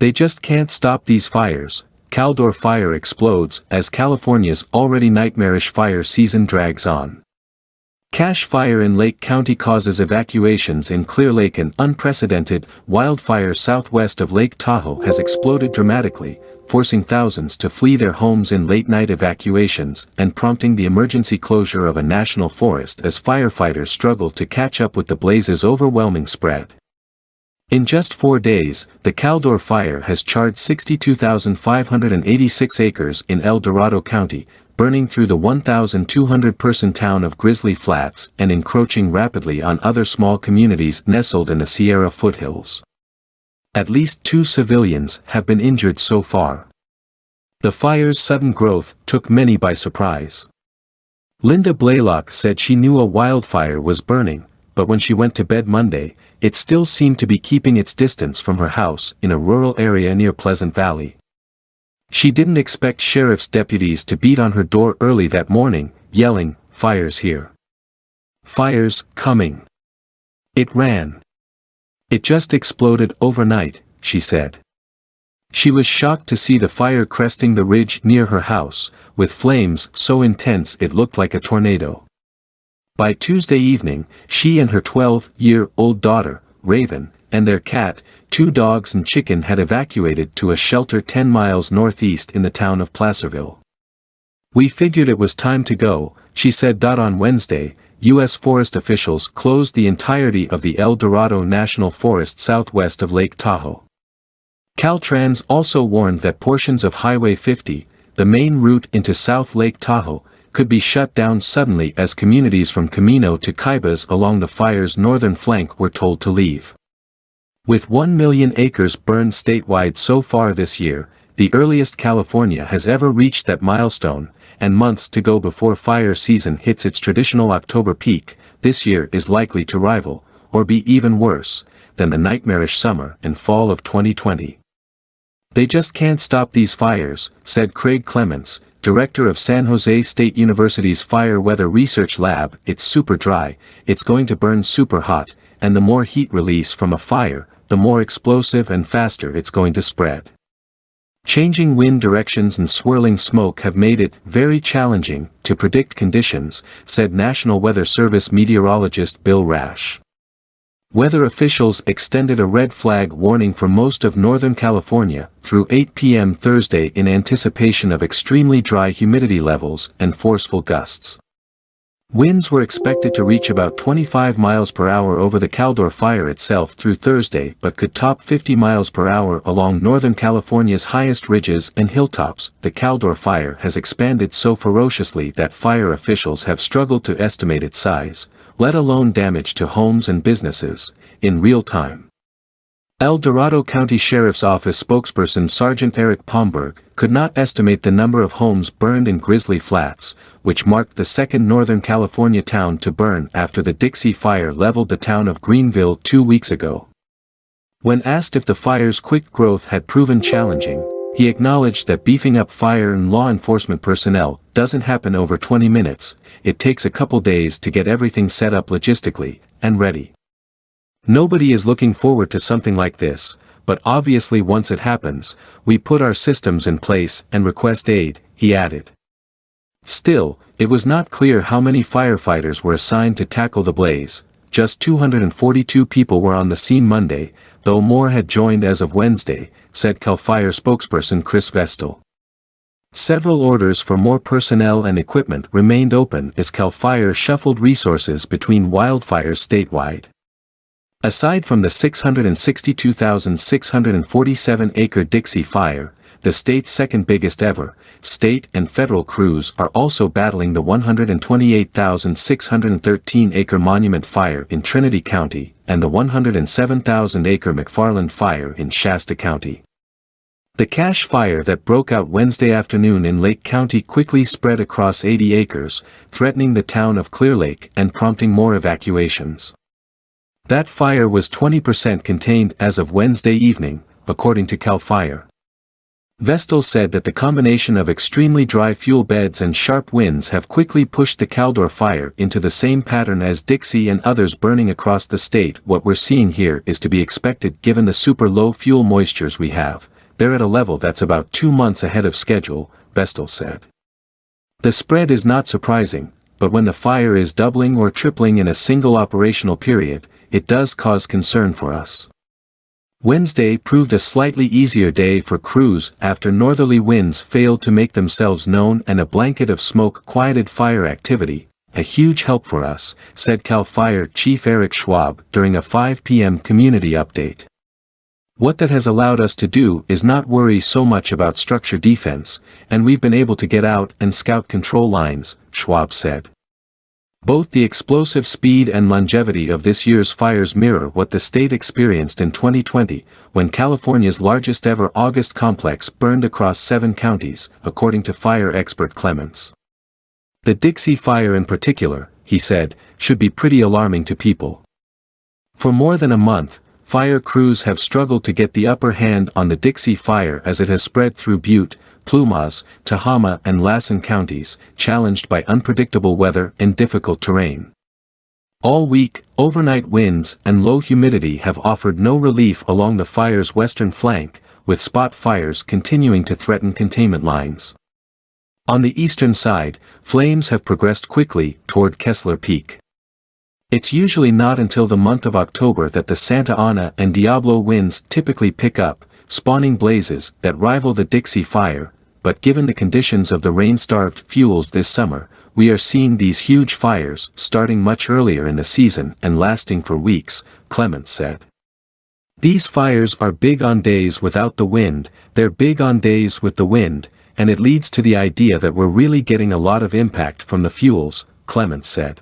They just can't stop these fires. Caldor fire explodes as California's already nightmarish fire season drags on. Cache fire in Lake County causes evacuations in Clear Lake. An unprecedented wildfire southwest of Lake Tahoe has exploded dramatically, forcing thousands to flee their homes in late-night evacuations and prompting the emergency closure of a national forest as firefighters struggle to catch up with the blaze's overwhelming spread. In just 4 days, the Caldor fire has charred 62,586 acres in El Dorado County, burning through the 1,200-person town of Grizzly Flats and encroaching rapidly on other small communities nestled in the Sierra foothills. At least 2 civilians have been injured so far. The fire's sudden growth took many by surprise. Linda Blaylock said she knew a wildfire was burning, but when she went to bed Monday, it still seemed to be keeping its distance from her house in a rural area near Pleasant Valley. She didn't expect sheriff's deputies to beat on her door early that morning, yelling, "Fire's here. Fire's coming." It ran. "It just exploded overnight," she said. She was shocked to see the fire cresting the ridge near her house, with flames so intense it looked like a tornado. By Tuesday evening, she and her 12-year-old daughter, Raven, and their cat, 2 dogs and chicken had evacuated to a shelter 10 miles northeast in the town of Placerville. "We figured it was time to go," she said. On Wednesday, U.S. forest officials closed the entirety of the El Dorado National Forest southwest of Lake Tahoe. Caltrans also warned that portions of Highway 50, the main route into South Lake Tahoe, could be shut down suddenly as communities from Camino to Kaibas along the fire's northern flank were told to leave. With 1 million acres burned statewide so far this year, the earliest California has ever reached that milestone, and months to go before fire season hits its traditional October peak, this year is likely to rival, or be even worse, than the nightmarish summer and fall of 2020. "They just can't stop these fires," said Craig Clements, director of San Jose State University's Fire Weather Research Lab. "It's super dry, it's going to burn super hot, and the more heat release from a fire, the more explosive and faster it's going to spread. Changing wind directions and swirling smoke have made it very challenging to predict conditions," said National Weather Service meteorologist Bill Rash. Weather officials extended a red flag warning for most of Northern California through 8 p.m. Thursday in anticipation of extremely dry humidity levels and forceful gusts. Winds were expected to reach about 25 miles per hour over the Caldor fire itself through Thursday, but could top 50 miles per hour along Northern California's highest ridges and hilltops. The Caldor fire has expanded so ferociously that fire officials have struggled to estimate its size, let alone damage to homes and businesses, in real time. El Dorado County Sheriff's Office spokesperson Sergeant Eric Pomberg could not estimate the number of homes burned in Grizzly Flats, which marked the second Northern California town to burn after the Dixie Fire leveled the town of Greenville 2 weeks ago. When asked if the fire's quick growth had proven challenging, he acknowledged that beefing up fire and law enforcement personnel doesn't happen over 20 minutes, it takes a couple days to get everything set up logistically and ready. "Nobody is looking forward to something like this, but obviously once it happens, we put our systems in place and request aid," he added. Still, it was not clear how many firefighters were assigned to tackle the blaze. Just 242 people were on the scene Monday, though more had joined as of Wednesday, said CAL FIRE spokesperson Chris Vestal. Several orders for more personnel and equipment remained open as CAL FIRE shuffled resources between wildfires statewide. Aside from the 662,647-acre Dixie Fire, the state's second biggest ever, state and federal crews are also battling the 128,613-acre Monument Fire in Trinity County and the 107,000-acre McFarland Fire in Shasta County. The cache fire that broke out Wednesday afternoon in Lake County quickly spread across 80 acres, threatening the town of Clear Lake and prompting more evacuations. That fire was 20% contained as of Wednesday evening, according to CAL FIRE. Vestal said that the combination of extremely dry fuel beds and sharp winds have quickly pushed the Caldor fire into the same pattern as Dixie and others burning across the state. "What we're seeing here is to be expected given the super low fuel moistures we have," they're at a level that's about 2 months ahead of schedule, Bestel said. The spread is not surprising, but when the fire is doubling or tripling in a single operational period, it does cause concern for us. Wednesday proved a slightly easier day for crews after northerly winds failed to make themselves known and a blanket of smoke quieted fire activity, a huge help for us, said CAL FIRE Chief Eric Schwab during a 5 p.m. community update. What that has allowed us to do is not worry so much about structure defense, and we've been able to get out and scout control lines, Schwab said. Both the explosive speed and longevity of this year's fires mirror what the state experienced in 2020, when California's largest ever August complex burned across 7 counties, according to fire expert Clements. The Dixie Fire in particular, he said, should be pretty alarming to people. For more than a month, fire crews have struggled to get the upper hand on the Dixie Fire as it has spread through Butte, Plumas, Tehama and Lassen counties, challenged by unpredictable weather and difficult terrain. All week, overnight winds and low humidity have offered no relief along the fire's western flank, with spot fires continuing to threaten containment lines. On the eastern side, flames have progressed quickly toward Kessler Peak. It's usually not until the month of October that the Santa Ana and Diablo winds typically pick up, spawning blazes that rival the Dixie Fire, but given the conditions of the rain-starved fuels this summer, we are seeing these huge fires starting much earlier in the season and lasting for weeks, Clements said. These fires are big on days without the wind, they're big on days with the wind, and it leads to the idea that we're really getting a lot of impact from the fuels, Clements said.